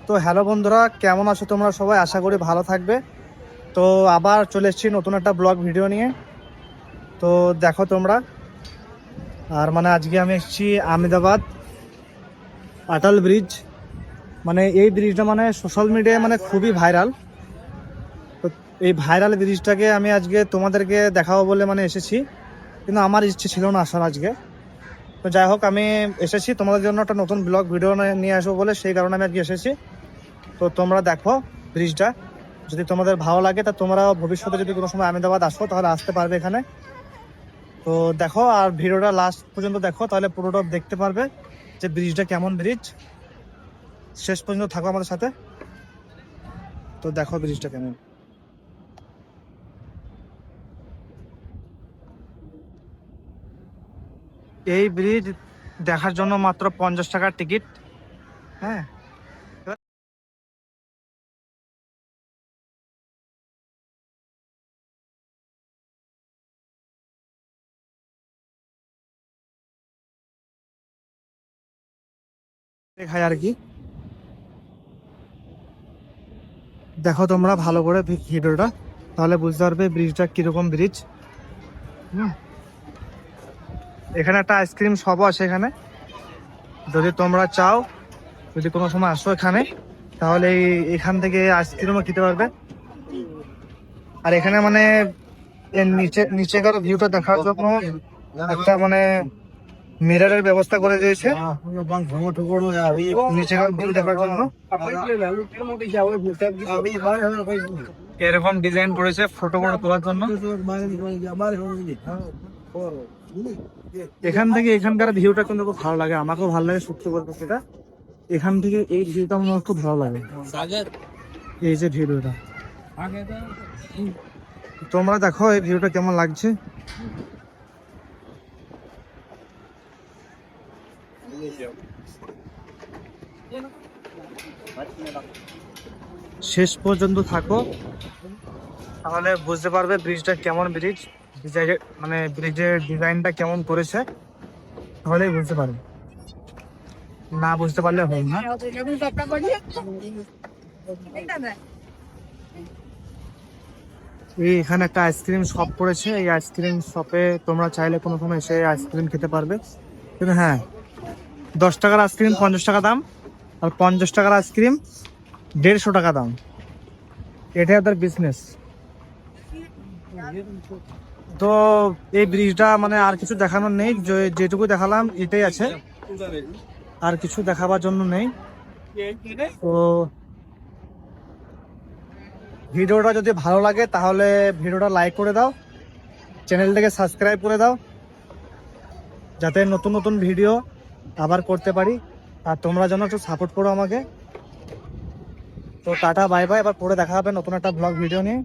তো হ্যালো বন্ধুরা, কেমন আছো তোমরা সবাই? আশা করি ভালো থাকবে। তো আবার চলে এসেছি নতুন একটা ব্লগ ভিডিও নিয়ে। তো দেখো তোমরা, আর মানে আজকে আমি এসেছি আহমেদাবাদ আটাল ব্রিজ। মানে এই ব্রিজটা মানে সোশ্যাল মিডিয়ায় মানে খুবই ভাইরাল। তো এই ভাইরাল ব্রিজটাকে আমি আজকে তোমাদেরকে দেখাবো বলে মানে এসেছি, কিন্তু আমার ইচ্ছে ছিল না আসার আজকে। তো যাই হোক, আমি এসেছি তোমাদের জন্য একটা নতুন ব্লগ ভিডিও নিয়ে আসবো বলে, সেই কারণে আমি আজকে এসেছি। তো তোমরা দেখো ব্রিজটা, যদি তোমাদের ভালো লাগে তা তোমরা ভবিষ্যতে যদি কোনো সময় আহমেদাবাদ আসো তাহলে আসতে পারবে এখানে। তো দেখো, আর ভিডিওটা লাস্ট পর্যন্ত দেখো, তাহলে পুরোটা দেখতে পারবে যে ব্রিজটা কেমন ব্রিজ। শেষ পর্যন্ত থাকো আমাদের সাথে। তো দেখো ব্রিজটা কেমন। এই ব্রিজ দেখার জন্য মাত্র 50 টাকার টিকিট। হ্যাঁ, দেখাই আর কি। দেখো তোমরা ভালো করে ভিডিওটা, তাহলে বুঝতে পারবে ব্রিজটা কিরকম ব্রিজ। এখানে একটা আইসক্রিম শপও আছে এখানে, যদি তোমরা চাও, যদি কোনো সময় আসো এখানে, তাহলে এখান থেকে আইসক্রিমও খেতে পারবে। আর এখানে মানে এর নিচেকার ভিউটা দেখার জন্য একটা মানে মিররের ব্যবস্থা করে দিয়েছে নিচেকার ভিউ দেখার জন্য। এরকম ডিজাইন করেছে ফটোগুলো তোলার জন্য। এখান থেকে এখানকার ভিউটা কিন্তু খুব ভালো লাগে, আমাকেও ভালো লাগে সত্যি বলতে। সেটা এখান থেকে এই ভিউটা আমার খুব ভালো লাগে, এই যে ভিডিওটা। তোমরা দেখো এই ভিউটা কেমন লাগছে। শেষ পর্যন্ত থাকো, তাহলে বুঝতে পারবে ব্রিজটা কেমন ব্রিজ, মানে ব্রিজের ডিজাইনটা কেমন করেছে, তাহলেই বুঝতে পারবে। না বুঝতে পারলে হবে না। এই এখানে একটা আইসক্রিম শপ করেছে, এই আইসক্রিম শপে তোমরা চাইলে কোনো সময় এসে আইসক্রিম খেতে পারবে। কিন্তু হ্যাঁ, 10 টাকার আইসক্রিম 50 টাকা দাম, আর 50 টাকার আইসক্রিম 150 টাকা দাম। এটাই ওদের বিজনেস। তো এই ব্রিজটা মানে আর কিছু দেখানোর নেই, যেটুকু দেখালাম এটাই আছে, আর কিছু দেখাবার জন্য নেই। তো ভিডিওটা যদি ভালো লাগে তাহলে ভিডিওটা লাইক করে দাও, চ্যানেলটাকে সাবস্ক্রাইব করে দাও, যাতে নতুন নতুন ভিডিও আবার করতে পারি। আর তোমরা যেন একটু সাপোর্ট করো আমাকে। তো টাটা বাই বাই, আবার পরে দেখা হবে নতুন একটা ব্লগ ভিডিও নিয়ে।